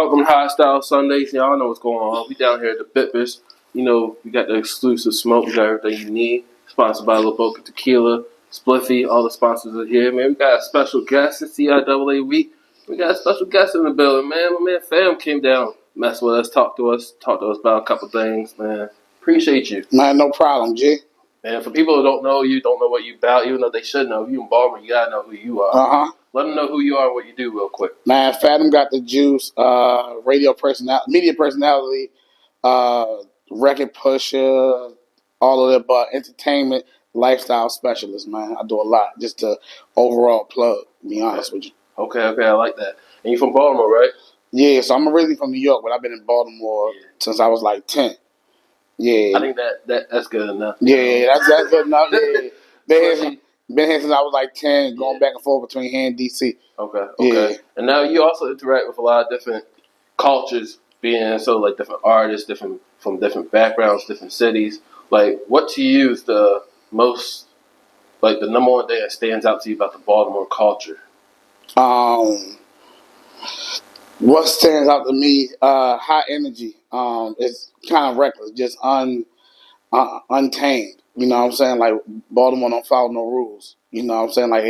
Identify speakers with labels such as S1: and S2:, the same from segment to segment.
S1: Welcome to High Style Sundays. Y'all know what's going on. We down here at the Bippers. You know, we got the exclusive smoke. We got everything you need. Sponsored by La Boca Tequila, Spliffy. All the sponsors are here, man. We got a special guest. It's CIAA week. We got a special guest in the building, man. My man Fam came down, messed with us, talked to us about a couple things, man. Appreciate you.
S2: Man, no problem, G.
S1: Man, for people who don't know you, don't know what you about, even though they should know, if you in Baltimore, you gotta know who you are. Let them know who you are and what you do real quick.
S2: Man, FadamGotDaJuice, radio personality, media personality, record pusher, all of that, but entertainment, lifestyle specialist, man. I do a lot just to overall plug, to be honest with you.
S1: Okay, I like that. And you from Baltimore, right?
S2: Yeah, so I'm originally from New York, but I've been in Baltimore since I was like 10. Yeah.
S1: I think that's good enough.
S2: Yeah, that's good enough. Yeah. Been here since I was like 10, going back and forth between here and DC.
S1: Okay.
S2: Yeah.
S1: And now you also interact with a lot of different cultures, being so like different artists, from different backgrounds, different cities. Like, what to you is the most, like, the number one thing that stands out to you about the Baltimore culture?
S2: What stands out to me, high energy. It's kind of reckless, just untamed. You know what I'm saying? Like, Baltimore don't follow no rules. You know what I'm saying? Like,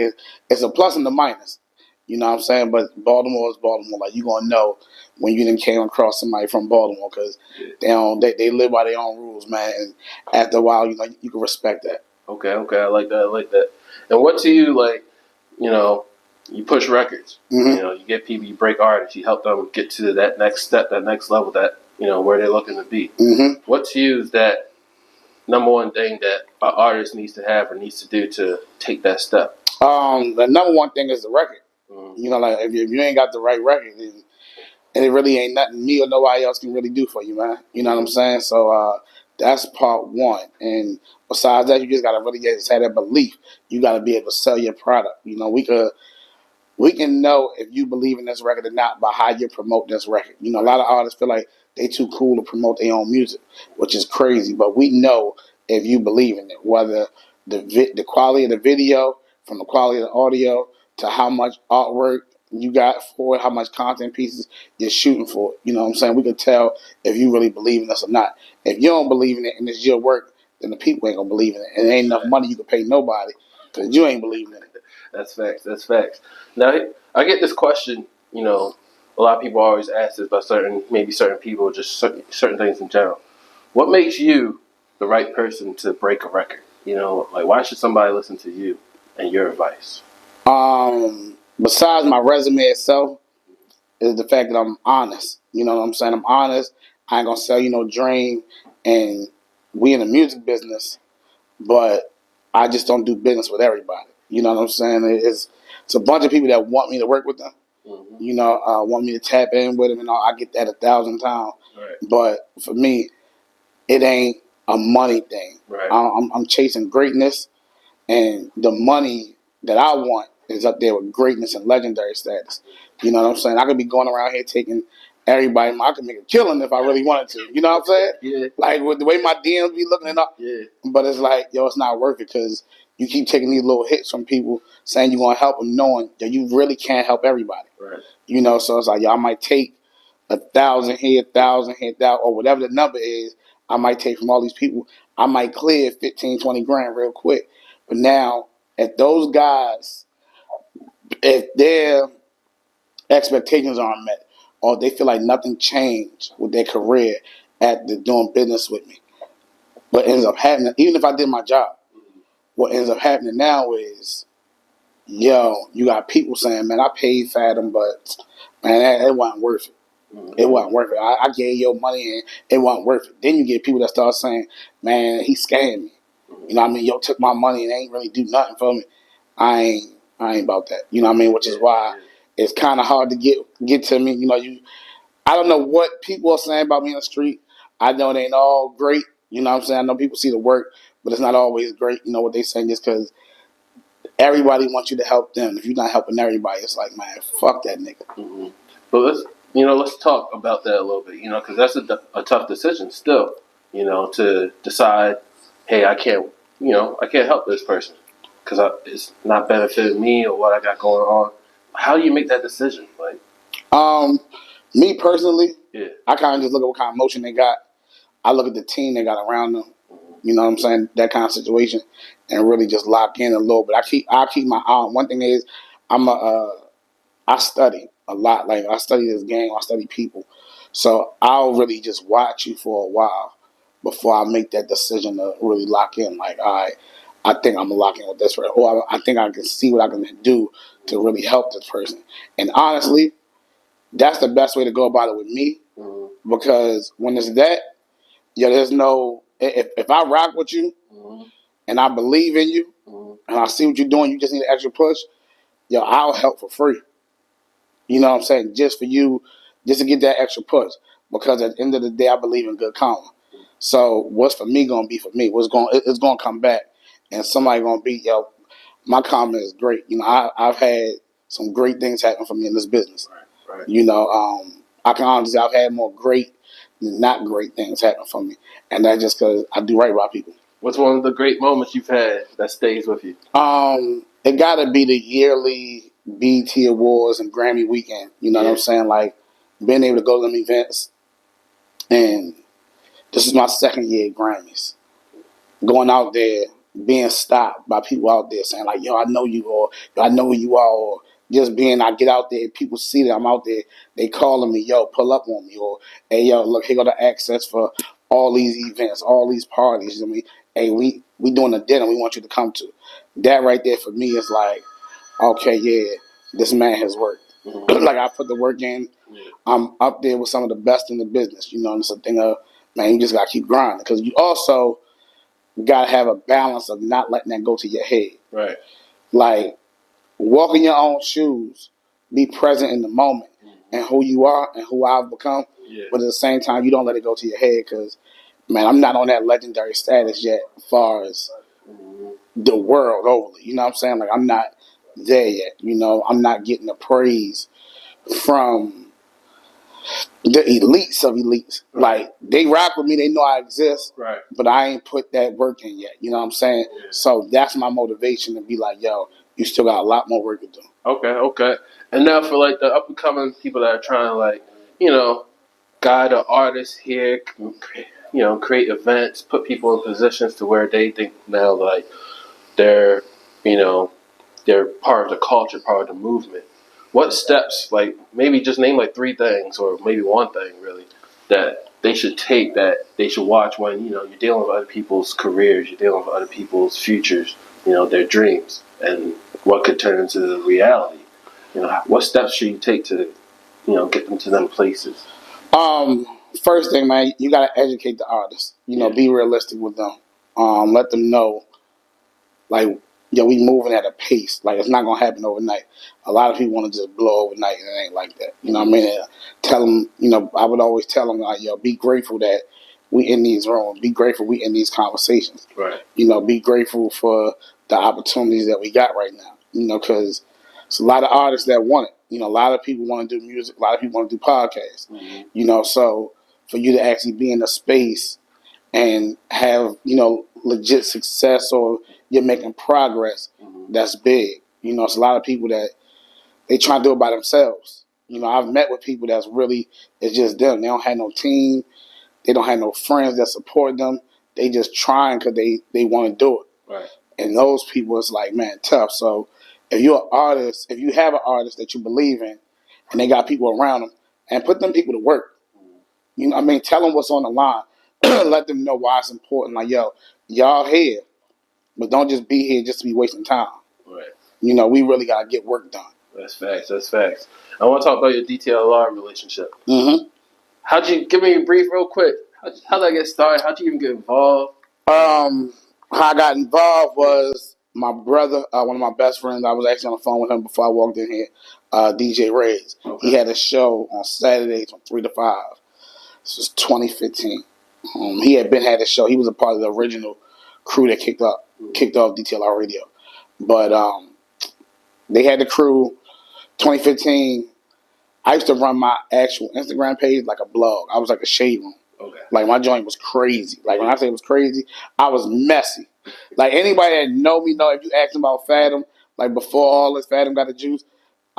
S2: it's a plus and a minus. You know what I'm saying? But Baltimore is Baltimore. Like, you gonna know when you didn't came across somebody from Baltimore because they live by their own rules, man. And after a while, you can respect that.
S1: Okay, I like that. And what to you, like, you push records.
S2: Mm-hmm.
S1: You get people, you break artists, you help them get to that next step, that next level, that where they're looking to be.
S2: Mm-hmm.
S1: What to you is that number one thing that an artist needs to have or needs to do to take that step?
S2: The number one thing is the record.
S1: Mm-hmm.
S2: Like if you ain't got the right record, then it really ain't nothing me or nobody else can really do for you, man. You know what I'm saying? So that's part one. And besides that, you just gotta really just have that belief. You gotta be able to sell your product. We can know if you believe in this record or not by how you promote this record. A lot of artists feel like they too cool to promote their own music, which is crazy. But we know if you believe in it, whether the quality of the video, from the quality of the audio, to how much artwork you got for it, how much content pieces you're shooting for it. You know what I'm saying? We can tell if you really believe in this or not. If you don't believe in it and it's your work, then the people ain't going to believe in it. And there ain't enough money you can pay nobody because you ain't believing in it.
S1: That's facts. Now, I get this question, a lot of people always ask this about certain people, just certain things in general. What makes you the right person to break a record? Like, why should somebody listen to you and your advice?
S2: Besides my resume itself, is the fact that I'm honest. You know what I'm saying? I'm honest. I ain't going to sell you no dream. And we in the music business, but I just don't do business with everybody. You know what I'm saying? It's a bunch of people that want me to work with them.
S1: Mm-hmm.
S2: Want me to tap in with them, and I get that 1,000 times.
S1: Right.
S2: But for me, it ain't a money thing.
S1: Right.
S2: I'm chasing greatness, and the money that I want is up there with greatness and legendary status. You know what I'm saying? I could be going around here taking everybody. I could make a killing if I really wanted to. You know what I'm saying?
S1: Yeah.
S2: Like with the way my DMs be looking up.
S1: Yeah.
S2: But it's like, it's not worth it because you keep taking these little hits from people saying you're going to help them, knowing that you really can't help everybody.
S1: Right.
S2: So it's like, I might take 1,000 here, 1,000 here, 1,000, or whatever the number is, I might take from all these people. I might clear 15, 20 grand real quick. But now, if those guys, if their expectations aren't met, or they feel like nothing changed with their career after doing business with me, what ends up happening, even if I did my job, what ends up happening now is, you got people saying, man, I paid Fadam, but, man, it wasn't worth it.
S1: Mm-hmm.
S2: It wasn't worth it. I gave your money and it wasn't worth it. Then you get people that start saying, man, he scammed me. You know what I mean? Yo took my money and ain't really do nothing for me. I ain't about that. You know what I mean? Which is why it's kind of hard to get to me. I don't know what people are saying about me in the street. I know it ain't all great. You know what I'm saying? I know people see the work, but it's not always great. You know what they saying just because everybody wants you to help them. If you're not helping everybody, it's like, man, fuck that nigga.
S1: Mm-hmm. But let's talk about that a little bit. Because that's a tough decision still. To decide, hey, I can't help this person because it's not benefiting me or what I got going on. How do you make that decision? Like,
S2: Me personally,
S1: Yeah.
S2: I kind of just look at what kind of motion they got. I look at the team they got around them. You know what I'm saying? That kind of situation, and really just lock in a little bit. I keep my eye on. One thing is, I study a lot. Like I study this game. I study people. So I'll really just watch you for a while before I make that decision to really lock in. Like, all right, I think I'm gonna lock in with this person, or I think I can see what I can do to really help this person. And honestly, that's the best way to go about it with me, because when it's that, there's no. If I rock with you and I believe in you and I see what you're doing, you just need an extra push. I'll help for free. You know what I'm saying? Just for you, just to get that extra push. Because at the end of the day, I believe in good karma. So what's for me gonna be for me? It's gonna come back, and somebody gonna be my karma is great. I've had some great things happen for me in this business. Right. I can honestly say I've had more great than not great things happen for me, and that's just because I do right by people.
S1: What's one of the great moments you've had that stays with you?
S2: It gotta be the yearly BET Awards and Grammy weekend. You know what I'm saying? Like being able to go to them events, and this is my second year at Grammys. Going out there, being stopped by people out there saying like, "Yo, I know you," or "I know who you are," or just I get out there, people see that I'm out there, they calling me, "Yo, pull up on me," or "Hey, yo, look, here go the access for all these events, all these parties." I mean, "Hey, we doing a dinner, we want you to come to." That right there for me is like, okay, yeah, this man has worked. Like I put the work in. I'm up there with some of the best in the business. And it's a thing of, man, you just gotta keep grinding, because you also gotta have a balance of not letting that go to your head.
S1: Right.
S2: Like walk in your own shoes, be present in the moment and who you are and who I've become. Yeah. But at the same time, you don't let it go to your head, because, man, I'm not on that legendary status yet as far as the world overly. You know what I'm saying? Like I'm not there yet. I'm not getting the praise from the elites of elites. Right. Like they rock with me, they know I exist, right, but I ain't put that work in yet. You know what I'm saying? Yeah. So that's my motivation to be like, yo, you still got a lot more work to do.
S1: Okay. And now for like the up and coming people that are trying to like, guide an artist here, create events, put people in positions to where they think now like they're part of the culture, part of the movement. What steps, like maybe just name like 3 things or maybe one thing really that they should take, that they should watch when, you're dealing with other people's careers, you're dealing with other people's futures, their dreams, and what could turn into the reality. What steps should you take to, get them to them places?
S2: First thing, man, you got to educate the artists. Be realistic with them. Let them know, like, we moving at a pace. Like, it's not going to happen overnight. A lot of people want to just blow overnight, and it ain't like that. You know what I mean? Tell them, I would always tell them, like, be grateful that we in these rooms. Be grateful we in these conversations.
S1: Right.
S2: Be grateful for the opportunities that we got right now. Because it's a lot of artists that want it. A lot of people want to do music. A lot of people want to do podcasts. Mm-hmm. So for you to actually be in a space and have, legit success, or you're making progress, that's big. It's a lot of people that they try to do it by themselves. I've met with people that's really, it's just them. They don't have no team. They don't have no friends that support them. They just trying because they want to do it.
S1: Right.
S2: And those people, it's like, man, tough. So if you're an artist, if you have an artist that you believe in, and they got people around them, and put them people to work. Tell them what's on the line. Let them know why it's important. Like, yo, y'all here, but don't just be here just to be wasting time.
S1: Right.
S2: We really got to get work done.
S1: That's facts. I want to talk about your DTLR relationship.
S2: Mm-hmm.
S1: How'd you, give me a brief real quick, how'd that get started? How'd you even get involved?
S2: How I got involved was my brother, one of my best friends. I was actually on the phone with him before I walked in here, DJ Ray's. Okay. He had a show on Saturdays from 3 to 5. This was 2015. He had a show. He was a part of the original crew that kicked off DTLR Radio. But they had the crew. 2015, I used to run my actual Instagram page like a blog. I was like a shade room.
S1: Okay.
S2: Like my joint was crazy. Like when I say it was crazy, I was messy. Like anybody that know me know, if you ask them about Fadam, like before all this FadamGotDaJuice,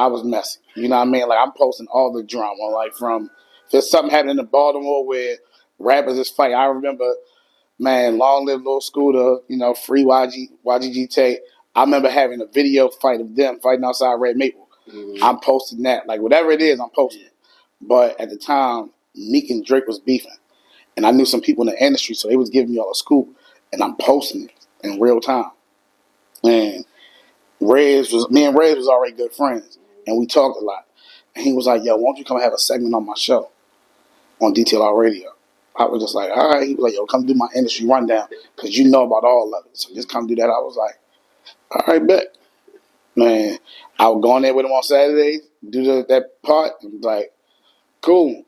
S2: I was messy. You know what I mean? Like, I'm posting all the drama. Like, from if there's something happening in Baltimore where rappers is fighting. I remember, man, Long Live Lil Scooter, free YGG Tate. I remember having a video fight of them fighting outside Red Maple. Mm-hmm. I'm posting that. Like, whatever it is, I'm posting it. But at the time, Meek and Drake was beefing. And I knew some people in the industry, so they was giving me all a scoop. And I'm posting it in real time. And me and Rez was already good friends. And we talked a lot. And he was like, yo, why don't you come have a segment on my show on DTLR Radio? I was just like, all right. He was like, yo, come do my industry rundown because you know about all of it. So just come do that. I was like, all right, bet. Man, I would go in there with him on Saturdays, do that part, and like, cool.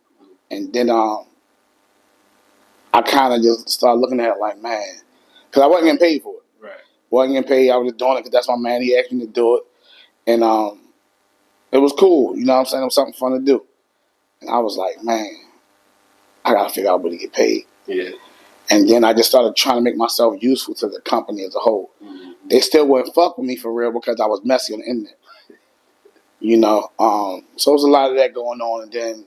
S2: And then I kind of just started looking at it like, man, because I wasn't getting paid for it.
S1: Right.
S2: Wasn't getting paid. I was just doing it because that's my man. He asked me to do it. And it was cool. You know what I'm saying? It was something fun to do. And I was like, man, I got to figure out where to get paid.
S1: Yeah. And
S2: then I just started trying to make myself useful to the company as a whole. Mm-hmm. They still wouldn't fuck with me for real because I was messy on the internet. So it was a lot of that going on. And then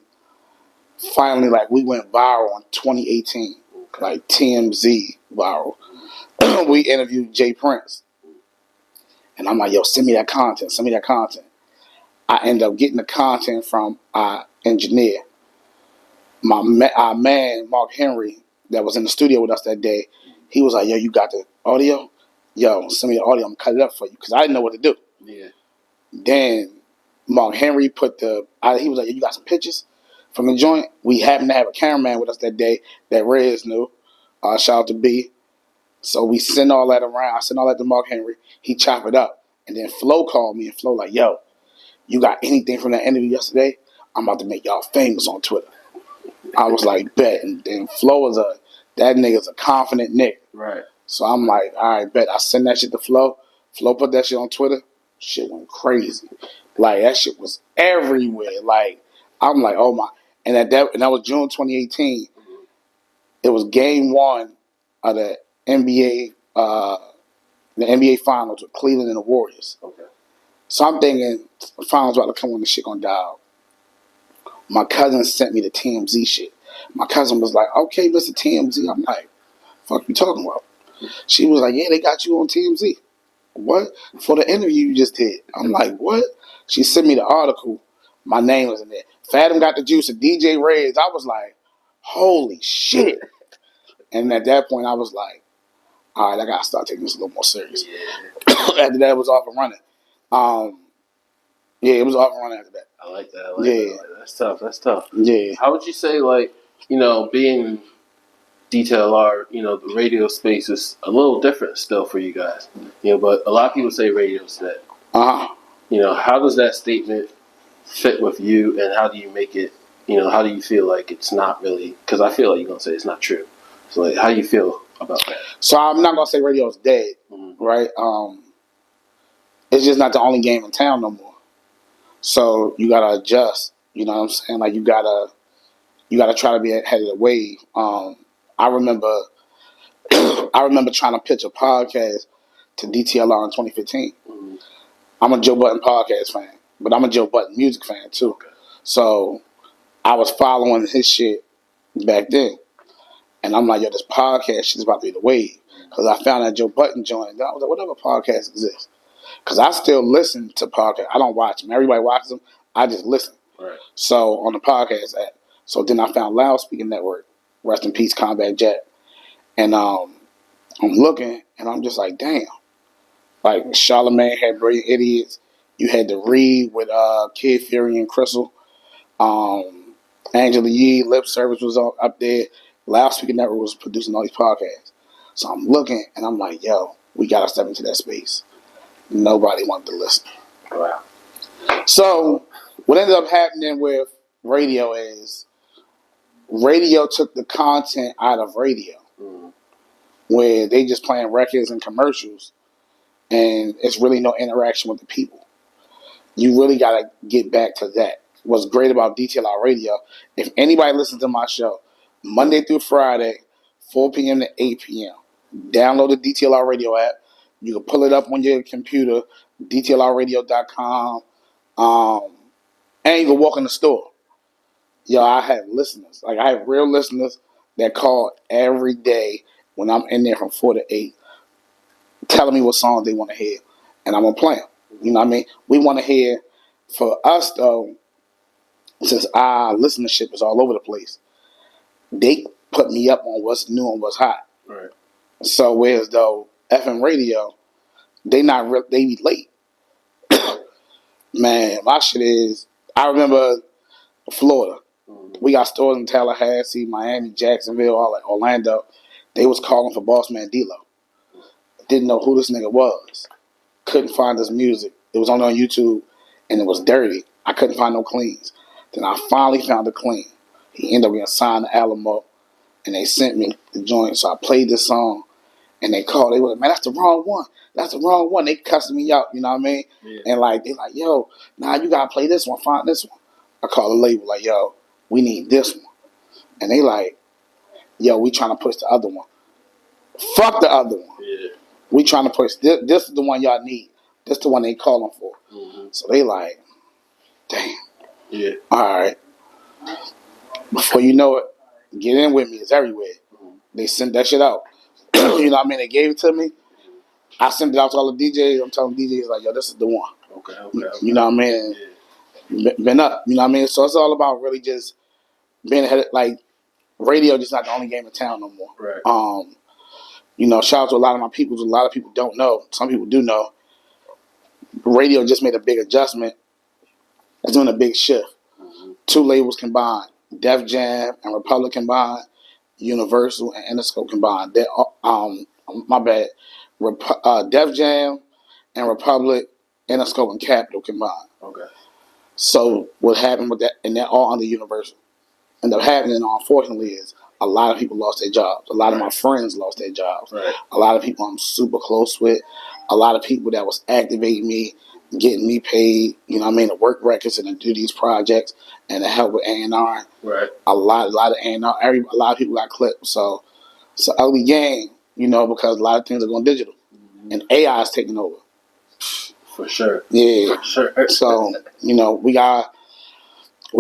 S2: finally, like, we went viral in 2018, like TMZ viral. We interviewed Jay Prince. And I'm like, yo, send me that content. I end up getting the content from our engineer. Our man, Mark Henry, that was in the studio with us that day, he was like, yo, you got the audio? Yo, send me the audio. I'm going to cut it up for you because I didn't know what to do.
S1: Yeah. Then
S2: Mark Henry he was like, yo, you got some pictures from the joint? We happened to have a cameraman with us that day that Rez knew. Shout out to B. So we send all that around. I send all that to Mark Henry. He chopped it up. And then Flo called me and Flo like, yo, you got anything from that interview yesterday? I'm about to make y'all famous on Twitter. I was like, bet. And Flo that nigga's a confident nigga.
S1: Right.
S2: So I'm like, all right, bet. I send that shit to Flo. Flo put that shit on Twitter. Shit went crazy. Like, that shit was everywhere. Like, I'm like, oh my. And that was June 2018. It was game 1 of the NBA finals with Cleveland and the Warriors.
S1: Okay.
S2: So I'm thinking the finals about to come when the shit gonna die out. My cousin sent me the TMZ shit. My cousin was like, okay, Mr. TMZ. I'm like, fuck you talking about? She was like, yeah, they got you on TMZ. What? For the interview you just did. I'm like, what? She sent me the article. My name was in there. FadamGotDaJuice, a DJ Rez. I was like, holy shit. And at that point, I was like, all right, I got to start taking this a little more serious. Yeah. After that, it was off and running. Yeah, it was off and running after that.
S1: I like that. That's tough.
S2: Yeah.
S1: How would you say, like, being DTLR, the radio space is a little different still for you guys. But a lot of people say radio's dead.
S2: Uh-huh.
S1: How does that statement fit with you, and how do you make it, how do you feel like it's not really, because I feel like you're going to say it's not true. So, like, how do you feel about that?
S2: So I'm not going to say radio's dead, right? It's just not the only game in town no more. So you got to adjust, you know what I'm saying? Like, you got to try to be ahead of the wave. I remember trying to pitch a podcast to DTLR in 2015. Mm-hmm. I'm a Joe Budden podcast fan, but I'm a Joe Budden music fan too. Okay. So I was following his shit back then. And I'm like, yo, this podcast shit is about to be the wave. Because I found that Joe Budden joined. I was like, what other podcast exists? Because I still listen to podcasts. I don't watch them. Everybody watches them. I just listen.
S1: Right.
S2: So on the podcast app. So then I found Loudspeaker Network. Rest in peace, Combat Jet. And I'm looking, and I'm just like, damn. Like, Charlamagne had Brilliant Idiots. You had the Read with Kid Fury and Crystal. Angela Yee, Lip Service was up there. Loudspeaker Network was producing all these podcasts. So I'm looking, and I'm like, yo, we got to step into that space. Nobody wanted to listen.
S1: Wow.
S2: So what ended up happening with radio is radio took the content out of radio, where they just playing records and commercials, and it's really no interaction with the people. You really got to get back to that. What's great about DTLR Radio, if anybody listens to my show, Monday through Friday, 4 p.m. to 8 p.m., download the DTLR Radio app. You can pull it up on your computer, DTLRradio.com, And you can walk in the store. Yo, I have listeners. Like, I have real listeners that call every day when I'm in there from 4 to 8, telling me what songs they want to hear. And I'm going to play them. You know what I mean? We want to hear, for us, though, since our listenership is all over the place, they put me up on what's new and what's hot.
S1: Right.
S2: So, whereas, though, FM radio, they be late. Man, my shit is, I remember Florida. We got stores in Tallahassee, Miami, Jacksonville, all like Orlando. They was calling for Boss Man D-Lo. Didn't know who this nigga was. Couldn't find his music. It was only on YouTube, and it was dirty. I couldn't find no cleans. Then I finally found a clean. He ended up being signed to Alamo, and they sent me the joint. So I played this song, and they called. They were like, man, that's the wrong one. That's the wrong one. They cussed me out, you know what I mean? Yeah. And like, they like, yo, nah, you gotta play this one. Find this one. I called the label like, yo, we need this one. And they like, yo, we trying to push the other one. Fuck the other one.
S1: Yeah.
S2: We trying to push this. This is the one y'all need. This is the one they calling for. Mm-hmm. So they like, damn.
S1: Yeah.
S2: All right. Before you know it, Get In With Me is everywhere. Mm-hmm. They sent that shit out. You know what I mean? They gave it to me. I sent it out to all the DJs. I'm telling DJs like, yo, this is the one.
S1: Okay.
S2: You know what I mean? Yeah. Been up. You know what I mean? So it's all about really just being ahead. Like, radio just not the only game in town no more.
S1: Right.
S2: You know, shout out to a lot of my people. A lot of people don't know. Some people do know. Radio just made a big adjustment. It's doing a big shift. Mm-hmm. 2 labels combined. Def Jam and Republic combined. Universal and Interscope combined. My bad. Def Jam and Republic, Interscope, and Capitol combined.
S1: Okay.
S2: So what happened with that, and they're all under Universal. And what happening, unfortunately, is a lot of people lost their jobs. A lot of my friends lost their jobs.
S1: Right.
S2: A lot of people I'm super close with. A lot of people that was activating me, getting me paid, you know what I mean, to work records and to do these projects and to help with A&R.
S1: Right.
S2: A lot of A&R. A lot of people got clipped. So it's an ugly game, you know, because a lot of things are going digital. Mm-hmm. And AI is taking over.
S1: For sure.
S2: Yeah.
S1: For sure.
S2: So, you know, we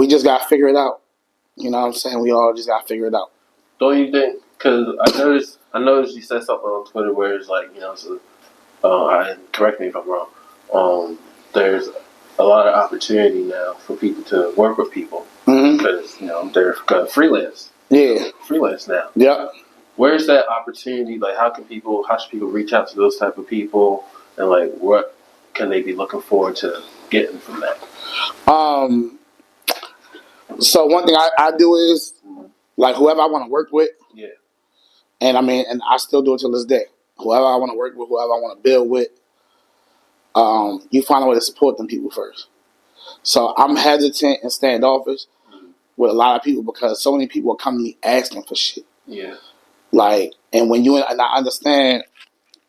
S2: just got to figure it out. You know what I'm saying? We all just got to figure it out.
S1: Don't you think? Because I noticed you said something on Twitter where it's like, you know, so, correct me if I'm wrong. There's a lot of opportunity now for people to work with people because you know they're freelance.
S2: Yeah,
S1: freelance now.
S2: Yep.
S1: Where's that opportunity? Like, how should people reach out to those type of people, and like, what can they be looking forward to getting from that?
S2: So one thing I do is like whoever I want to work with.
S1: Yeah.
S2: And I mean, and I still do it till this day. Whoever I want to work with, whoever I want to build with, you find a way to support them people first. So I'm hesitant and standoffish with a lot of people because so many people are coming to me asking for shit.
S1: Yeah.
S2: Like, and I understand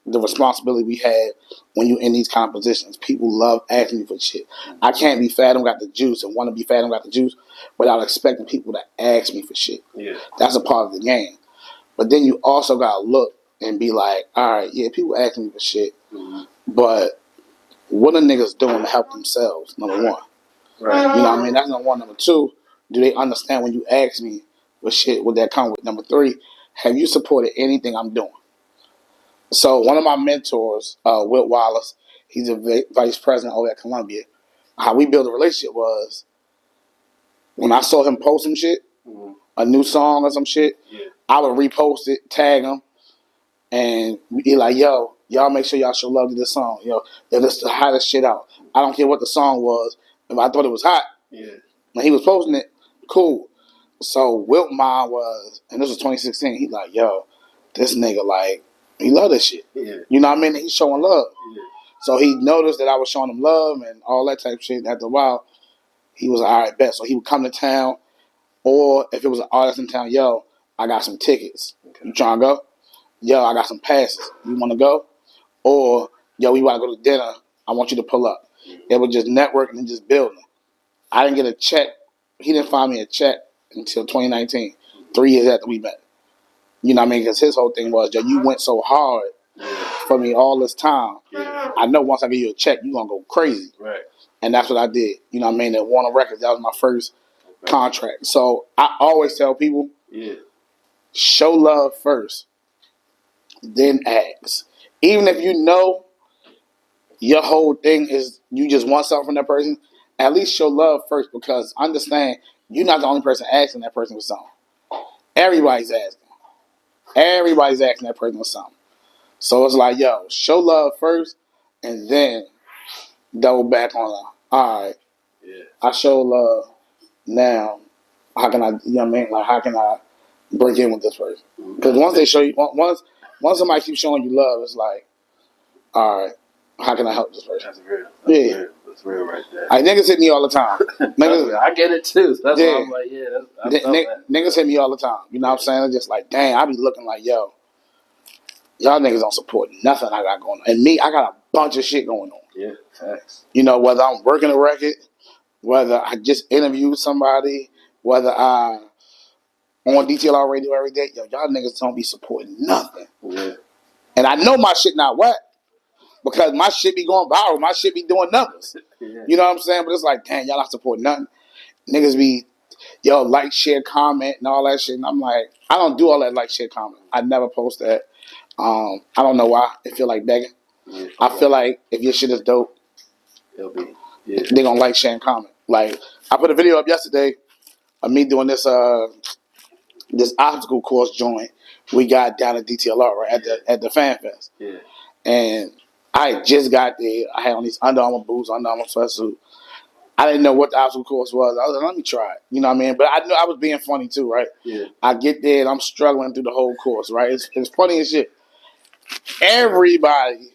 S2: the responsibility we have when you're in these kind of positions. People love asking you for shit. I can't be FadamGotDaJuice and want to be FadamGotDaJuice without expecting people to ask me for shit.
S1: Yeah.
S2: That's a part of the game. But then you also got to look and be like, all right, yeah, people asking me for shit, but what are niggas doing to help themselves, number one?
S1: Right.
S2: You know what I mean? That's number one. Number two, do they understand when you ask me for shit, what that come with? Number three, have you supported anything I'm doing? So one of my mentors, Wilt Wallace, he's a vice president over at Columbia. How we built a relationship was when I saw him post some shit, a new song or some shit, I would repost it, tag him, and be like, yo, y'all make sure y'all show love to this song. You know, if it's the hottest shit out. I don't care what the song was. If I thought it was hot, when he was posting it, cool. So Wilt mine was, and this was 2016, he like, yo, this nigga, like, he love this shit.
S1: Yeah.
S2: You know what I mean? He's showing love.
S1: Yeah.
S2: So he noticed that I was showing him love and all that type of shit. After a while, he was like, all right, bet. So he would come to town, or if it was an artist in town, yo, I got some tickets. Okay. You trying to go? Yo, I got some passes. You want to go? Or, yo, we want to go to dinner. I want you to pull up. It was just networking and just building. I didn't get a check. He didn't find me a check until 2019, 3 years after we met. You know what I mean? Because his whole thing was, yo, you went so hard for me all this time. Yeah. I know once I give you a check, you're going to go crazy.
S1: Right.
S2: And that's what I did. You know what I mean? At Warner Records, that was my first contract. So I always tell people, show love first, then ask. Even if you know your whole thing is you just want something from that person, at least show love first, because understand you're not the only person asking that person for something. Everybody's asking. Everybody's asking that person for something. So it's like, yo, show love first and then double back on them. All right. Yeah. I show love now. How can I, you know what I mean? Like, how can I break in with this person? Because once they show you, once somebody keeps showing you love, it's like, all right, how can I help this person?
S1: That's real. That's real right there.
S2: Like, niggas hit me all the time. Niggas,
S1: I get it too. So that's why I'm like,
S2: niggas hit me all the time. You know what I'm saying? It's just like, dang, I be looking like, yo, y'all niggas don't support nothing I got going on. And me, I got a bunch of shit going on.
S1: Yeah, facts.
S2: You know, whether I'm working a record, whether I just interviewed somebody, whether I on DTLR radio every day, yo, y'all niggas don't be supporting nothing.
S1: Yeah.
S2: And I know my shit not whack because my shit be going viral. My shit be doing numbers. Yeah. You know what I'm saying? But it's like, damn, y'all not supporting nothing. Niggas be, yo, like, share, comment, and all that shit. And I'm like, I don't do all that like, share, comment. I never post that. I don't know why. I feel like begging. Yeah, I feel like if your shit is dope, they gonna like, share, and comment. Like, I put a video up yesterday of me doing this this obstacle course joint we got down at DTLR, right, at the Fan Fest. Yeah. And I just got there. I had on these Under Armour boots, Under Armour sweatsuit. I didn't know what the obstacle course was. I was like, let me try it. You know what I mean? But I knew I was being funny too, right? Yeah. I get there and I'm struggling through the whole course, right? It's funny as shit. Everybody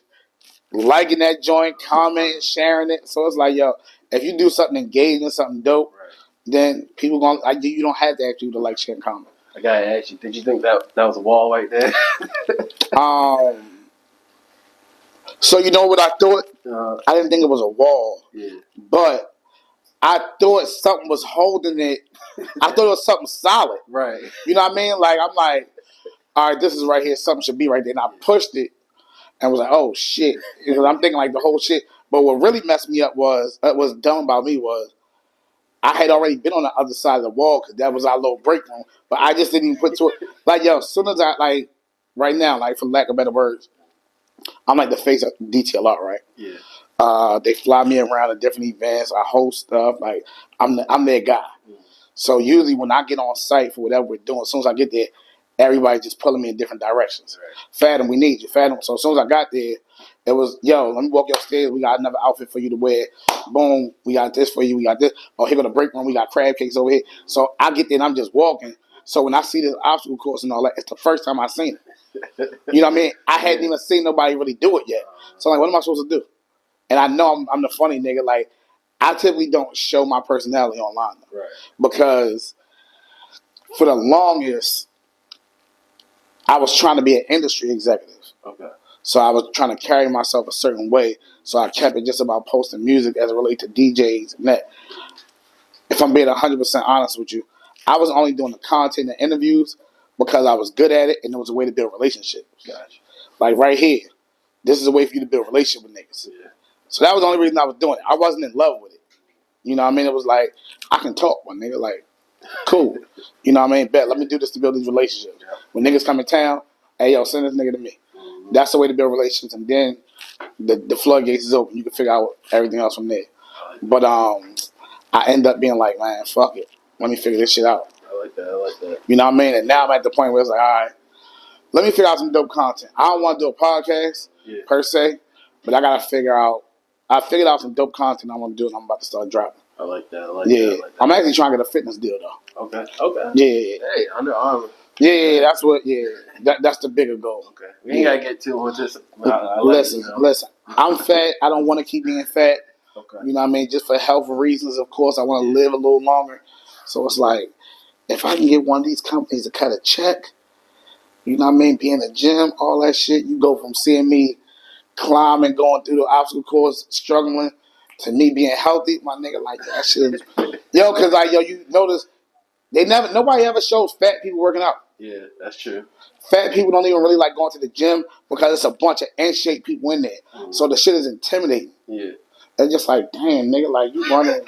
S2: liking that joint, commenting, sharing it. So it's like, yo, if you do something engaging, something dope, then people gonna like you. Don't have to ask you to like, share, and comment.
S1: I gotta ask you, did you think that was a wall right there?
S2: So you know what I thought? I didn't think it was a wall. Yeah. But I thought something was holding it. I thought it was something solid.
S1: Right.
S2: You know what I mean? Like, I'm like, all right, this is right here. Something should be right there. And I pushed it and was like, oh, shit. Because I'm thinking like the whole shit. But what really messed me up was dumb about me was I had already been on the other side of the wall because that was our little break room. But I just didn't even put to it. Like, yo, as soon as I, like, right now, like, for lack of better words, I'm like the face of DTLR, right? Yeah. They fly me around to different events. I host stuff. Like, I'm their guy. Mm. So usually when I get on site for whatever we're doing, as soon as I get there, everybody just pulling me in different directions. Right. Fadam, we need you. Fadam. So as soon as I got there, it was, yo, let me walk you upstairs. We got another outfit for you to wear. Boom. We got this for you. We got this. Oh, here go the break room. We got crab cakes over here. So I get there and I'm just walking. So when I see this obstacle course and all that, it's the first time I've seen it. You know what I mean? I hadn't even seen nobody really do it yet. So I'm like, what am I supposed to do? And I know I'm the funny nigga. Like, I typically don't show my personality online. Though, right. Because for the longest, I was trying to be an industry executive. Okay. So I was trying to carry myself a certain way. So I kept it just about posting music as it relates to DJs and that. If I'm being 100% honest with you, I was only doing the content and interviews because I was good at it and it was a way to build relationships. Gotcha. Like right here, this is a way for you to build a relationship with niggas. Yeah. So that was the only reason I was doing it. I wasn't in love with it. You know what I mean? It was like, I can talk, my nigga. Like, cool. You know what I mean? Bet, let me do this to build these relationships. Yeah. When niggas come in town, hey, yo, send this nigga to me. Mm-hmm. That's the way to build relationships. And then the floodgates is open. You can figure out everything else from there. But I end up being like, man, fuck it. Let me figure this shit out.
S1: I like that.
S2: You know what I mean? And now I'm at the point where it's like, all right, let me figure out some dope content. I don't want to do a podcast per se, but I figured out some dope content I want to do and I'm about to start dropping.
S1: I like that.
S2: I'm actually trying to get a fitness deal though.
S1: Okay.
S2: Yeah.
S1: Hey, Under Armour.
S2: Yeah, that's the bigger goal.
S1: Okay. We ain't gotta get too much this.
S2: Listen. I'm fat. I don't want to keep being fat. Okay. You know what I mean? Just for health reasons, of course. I want to live a little longer. So it's like, if I can get one of these companies to cut a check, you know what I mean? Be in the gym, all that shit. You go from seeing me climbing, going through the obstacle course, struggling, to me being healthy. My nigga, like, that shit. Yo, because you notice, nobody ever shows fat people working out.
S1: Yeah, that's true.
S2: Fat people don't even really like going to the gym because it's a bunch of in-shape people in there. Mm. So the shit is intimidating.
S1: Yeah.
S2: It's just like, damn, nigga, like you running.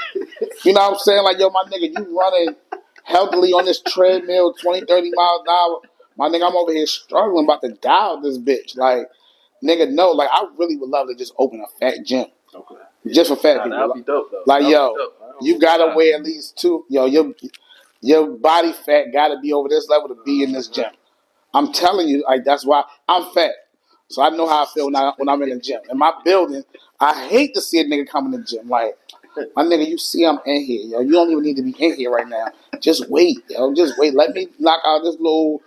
S2: You know what I'm saying? Like, yo, my nigga, you running healthily on this treadmill, 20, 30 miles an hour. My nigga, I'm over here struggling, about to die with this bitch. Like, nigga, no, like, I really would love to just open a fat gym.
S1: Okay.
S2: Just for fat people.
S1: That'd be dope, though.
S2: Like, yo, you gotta weigh at least 2. Yo, your body fat gotta be over this level to be in this gym. I'm telling you, like, that's why I'm fat. So I know how I feel when I'm in the gym. In my building, I hate to see a nigga come in the gym. Like, my nigga, you see I'm in here, yo. You don't even need to be in here right now. Just wait, yo. Just wait. Let me knock out this little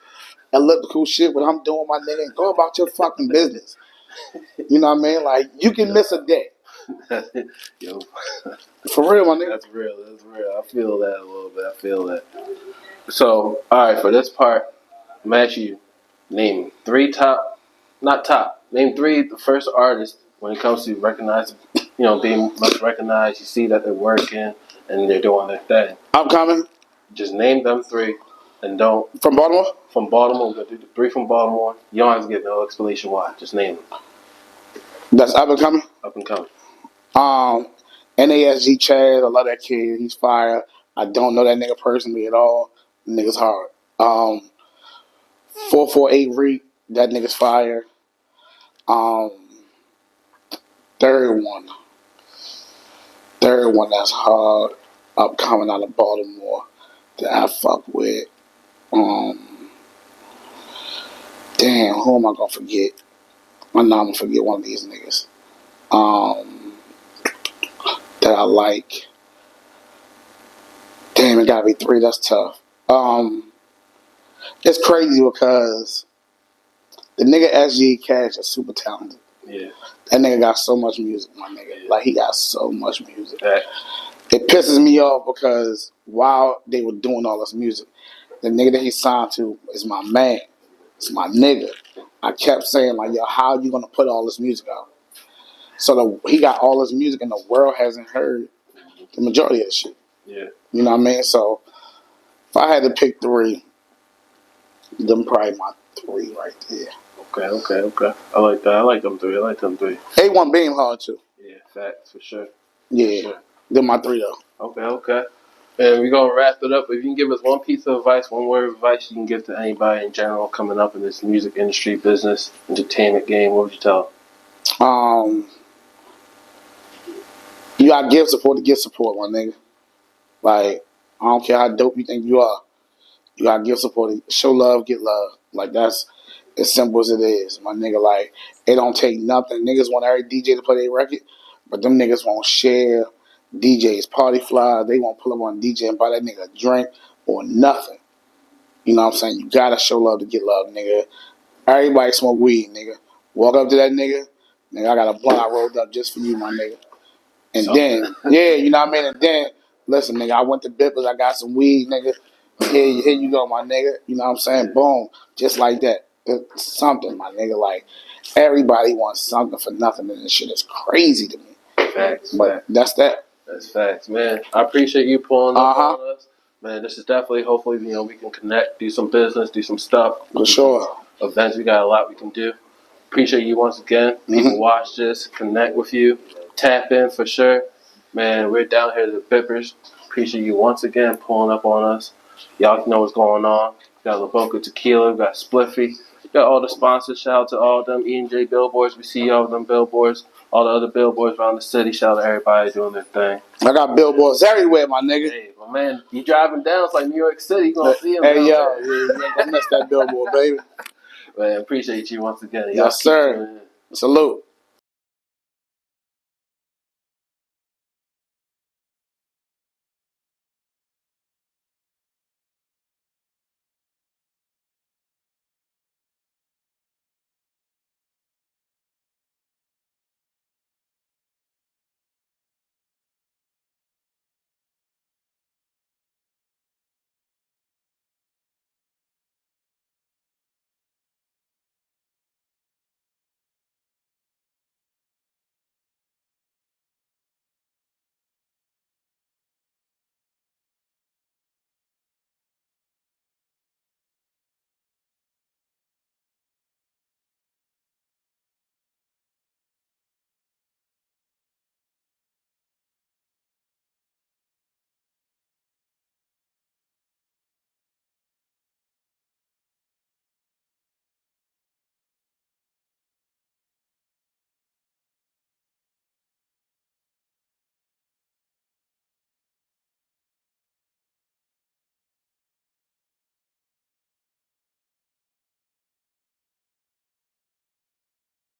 S2: elliptical shit what I'm doing, my nigga, and go about your fucking business. You know what I mean? Like, you can miss a day.
S1: Yo.
S2: For real, my nigga.
S1: That's real. I feel that a little bit. I feel that. So, all right, for this part, I'm going to ask you, name 3 name 3 the first artists when it comes to recognizing, being much recognized. You see that they're working and they're doing their thing.
S2: Upcoming?
S1: Just name them 3 and don't.
S2: From Baltimore?
S1: From Baltimore. We're going to do the 3 from Baltimore. You don't have to give no explanation why. Just name them.
S2: That's up and coming?
S1: Up and coming.
S2: NASG Chad, I love that kid. He's fire. I don't know that nigga personally at all. The nigga's hard. 448 Reek, that nigga's fire. Third one that's hard, upcoming out of Baltimore that I fuck with. Damn, who am I gonna forget? I know I'm gonna forget one of these niggas. That I like. Damn, it gotta be 3. That's tough. It's crazy because the nigga SG Cash is super talented.
S1: Yeah.
S2: That nigga got so much music, my nigga. Like, he got so much music.
S1: Right.
S2: It pisses me off because while they were doing all this music, the nigga that he signed to is my man. It's my nigga. I kept saying, like, yo, how are you gonna put all this music out? So he got all this music and the world hasn't heard the majority of the shit.
S1: Yeah.
S2: You know what I mean? So if I had to pick 3, them probably my 3 right there.
S1: Okay. I like that. I like them 3.
S2: A1 Beam hard too.
S1: Yeah, facts for sure.
S2: Yeah.
S1: For sure.
S2: They're my 3 though.
S1: Okay. And we're gonna wrap it up. If you can give us one piece of advice, one word of advice you can give to anybody in general coming up in this music industry, business, entertainment game, what would you tell them?
S2: You gotta give support to get support, my nigga. Like, I don't care how dope you think you are. You gotta give support. Show love, get love. Like, that's as simple as it is, my nigga. Like, it don't take nothing. Niggas want every DJ to play their record, but them niggas won't share DJ's party flyers. They won't pull up on DJ and buy that nigga a drink or nothing. You know what I'm saying? You gotta show love to get love, nigga. Everybody smoke weed, nigga. Walk up to that nigga. Nigga, I got a blunt I rolled up just for you, my nigga. And then, yeah, you know what I mean? And then, listen, nigga, I went to Bippers, I got some weed, nigga. Here you go, my nigga. You know what I'm saying? Boom. Just like that. It's something, my nigga. Like, everybody wants something for nothing, and this shit is crazy to me.
S1: Facts.
S2: But that's that.
S1: That's facts, man. I appreciate you pulling up on us. Man, this is definitely, hopefully, we can connect, do some business, do some stuff.
S2: For sure.
S1: Events, we got a lot we can do. Appreciate you once again. People watch this, connect with you, tap in for sure. Man, we're down here at the Bippers. Appreciate you once again pulling up on us. Y'all know what's going on. We got La Boca Tequila, we got Spliffy. We got all the sponsors. Shout out to all of them. E&J billboards. We see all of them billboards. All the other billboards around the city. Shout out to everybody doing their thing.
S2: I got billboards everywhere, my nigga.
S1: Hey, my man, you driving down, it's like New York City. You gonna see them.
S2: Hey, yo, you ain't gonna miss that billboard, baby.
S1: Man, appreciate you once again.
S2: Yes, sir. Salute.